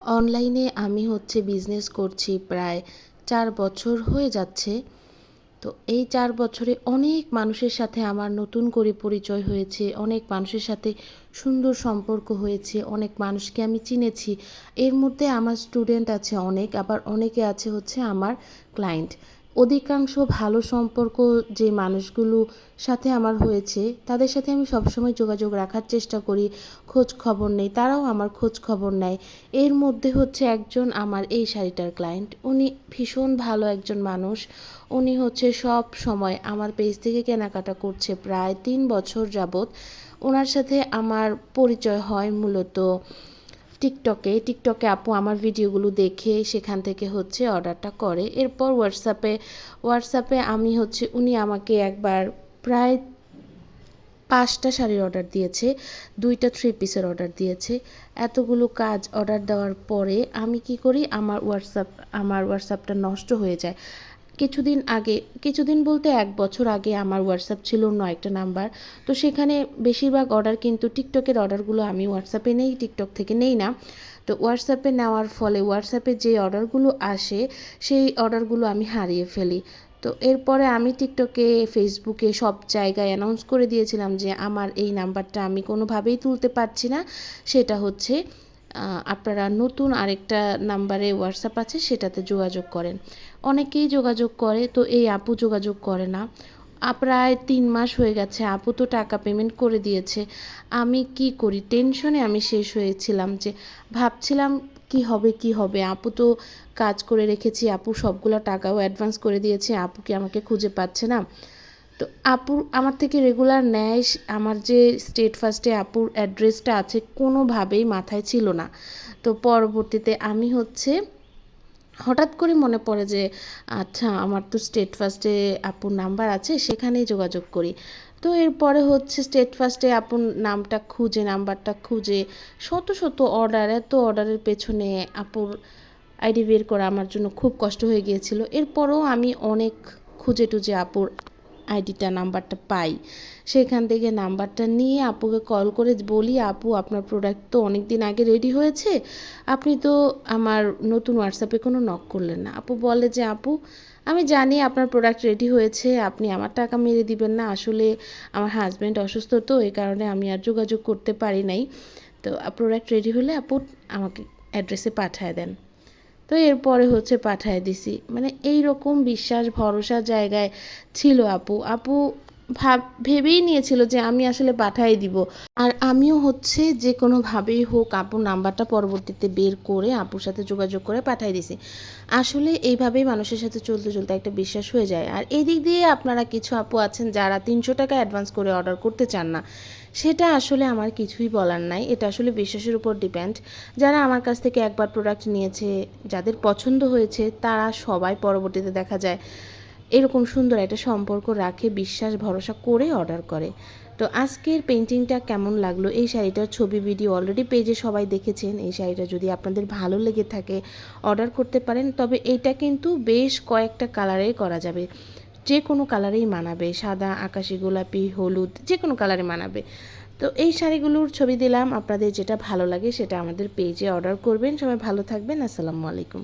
অনলাইনে আমি বিজনেস করছি প্রায় ৪ বছর হয়ে যাচ্ছে। তো এই ৪ বছরে অনেক মানুষের সাথে আমার নতুন করে পরিচয় হয়েছে। অনেক মানুষের সাথে সুন্দর সম্পর্ক হয়েছে। অনেক মানুষকে আমি চিনেছি। এর মধ্যে আমার স্টুডেন্ট আছে অনেক, আবার অনেকে আছে আমার ক্লায়েন্ট। অধিকাংশ ভালো সম্পর্ক যে মানুষগুলো সাথে আমার হয়েছে, তাদের সাথে আমি সবসময় যোগাযোগ রাখার চেষ্টা করি, খোঁজ খবর নেই, তারাও আমার খোঁজ খবর নেয়। এর মধ্যে একজন আমার এই শাড়িটার ক্লায়েন্ট। উনি ভীষণ ভালো একজন মানুষ। উনি সব সময় আমার পেজ থেকে কেনাকাটা করছে প্রায় ৩ বছর যাবৎ। ওনার সাথে আমার পরিচয় হয় মূলত টিকটকে আপু আমার ভিডিওগুলো দেখে সেখান থেকে অর্ডারটা করে। এরপর হোয়াটসঅ্যাপে আমি উনি আমাকে একবার প্রায় 5টা শাড়ির অর্ডার দিয়েছে, 2টা 3 পিসের অর্ডার দিয়েছে। এতগুলো কাজ অর্ডার দেওয়ার পরে আমি কি করি, আমার হোয়াটসঅ্যাপটা নষ্ট হয়ে যায়। কিছুদিন বলতে 1 বছর আগে আমার হোয়াটসঅ্যাপ ছিল অন্য একটা নাম্বার। তো সেখানে বেশিরভাগ অর্ডার কিন্তু টিকটকের অর্ডারগুলো আমি হোয়াটসঅ্যাপে নেই, টিকটক থেকে নেই না। তো হোয়াটসঅ্যাপে নেওয়ার ফলে হোয়াটসঅ্যাপে যে অর্ডারগুলো আসে সেই অর্ডারগুলো আমি হারিয়ে ফেলি। তো এরপরে আমি টিকটকে, ফেসবুকে সব জায়গায় অ্যানাউন্স করে দিয়েছিলাম যে আমার এই নাম্বারটা আমি কোনোভাবেই তুলতে পারছি না। সেটা আপনারা নতুন আরেকটা নাম্বারে হোয়াটসঅ্যাপ আছে, সেটাতে যোগাযোগ করেন। অনেকেই যোগাযোগ করে, তো এই আপু যোগাযোগ করে না। প্রায় 3 মাস হয়ে গেছে, আপু তো টাকা পেমেন্ট করে দিয়েছে। আমি কি করি, টেনশনে আমি শেষ হয়েছিলাম, যে ভাবছিলাম কি হবে, আপু তো কাজ করে রেখেছি, আপু সবগুলো টাকাও অ্যাডভান্স করে দিয়েছে, আপু কি আমাকে খুঁজে পাচ্ছে না। তো আপুর আমার থেকে রেগুলার নেয়, আমার যে স্টেট ফার্স্টে আপুর অ্যাড্রেসটা আছে কোনোভাবেই মাথায় ছিল না। তো পরবর্তীতে আমি হঠাৎ করে মনে পড়ে যে আচ্ছা, আমার তো স্টেট ফার্স্টে আপুর নাম্বার আছে, সেখানেই যোগাযোগ করি। তো এরপরে স্টেট ফার্স্টে আপুর নাম্বারটা খুঁজে শত অর্ডার, এত অর্ডারের পেছনে আপুর আইডি বের করা আমার জন্য খুব কষ্ট হয়ে গিয়েছিল। এরপরও আমি অনেক খুঁজে টুজে আপুর নাম্বারটা পাই। সেখান থেকে নাম্বারটা নিয়ে আপুকে কল করে বলি, আপু আপনার প্রোডাক্ট তো অনেক দিন আগে রেডি হয়েছে, আপনি তো আমার নতুন হোয়াটসঅ্যাপে কোনো নক করলেন না। আপু বলে যে আপু, আমি জানি আপনার প্রোডাক্ট রেডি হয়েছে, আপনি আমার টাকা মেরে দিবেন না, আসলে আমার হাজব্যান্ড অসুস্থ, তো এই কারণে আমি আর যোগাযোগ করতে পারি নাই। তো প্রোডাক্ট রেডি হলে আপু আমাকে অ্যাড্রেসে পাঠায় দেন। তো এরপরে পাঠায় দিছি। মানে এই রকম বিশ্বাস ভরসার জায়গায় ছিল আপু। আপু ভেবেই নিয়েছিল যে আমি আসলে পাঠাই দিব। আর আমিও যে কোনোভাবেই হোক আপুর নাম্বারটা পরবর্তীতে বের করে আপুর সাথে যোগাযোগ করে পাঠাই দিছি। আসলে এইভাবেই মানুষের সাথে চলতে একটা বিশ্বাস হয়ে যায়। আর এদিক দিয়ে আপনারা কিছু আপু আছেন যারা ৩০০ টাকা অ্যাডভান্স করে অর্ডার করতে চান না। সেটা আসলে আমার কিছুই বলার নাই। এটা আসলে বিশ্বাসের উপর ডিপেন্ড। যারা আমার কাছ থেকে একবার প্রোডাক্ট নিয়েছে, যাদের পছন্দ হয়েছে, তারা সবাই পরবর্তীতে দেখা যায় এরকম সুন্দর একটা সম্পর্ক রাখে, বিশ্বাস ভরসা করে অর্ডার করে। তো আজকের পেইন্টিংটা কেমন লাগলো, এই শাড়িটার ছবি ভিডিও অলরেডি পেজে সবাই দেখেছেন। এই শাড়িটা যদি আপনাদের ভালো লেগে থাকে অর্ডার করতে পারেন। তবে এটা কিন্তু বেশ কয়েকটা কালারেই করা যাবে, যে কোনো কালারেই মানাবে, সাদা, আকাশি, গোলাপি, হলুদ, যে কোনো কালারে মানাবে। তো এই শাড়িগুলোর ছবি দিলাম, আপনাদের যেটা ভালো লাগে সেটা আমাদের পেজে অর্ডার করবেন। সবাই ভালো থাকবেন। আসসালামু আলাইকুম।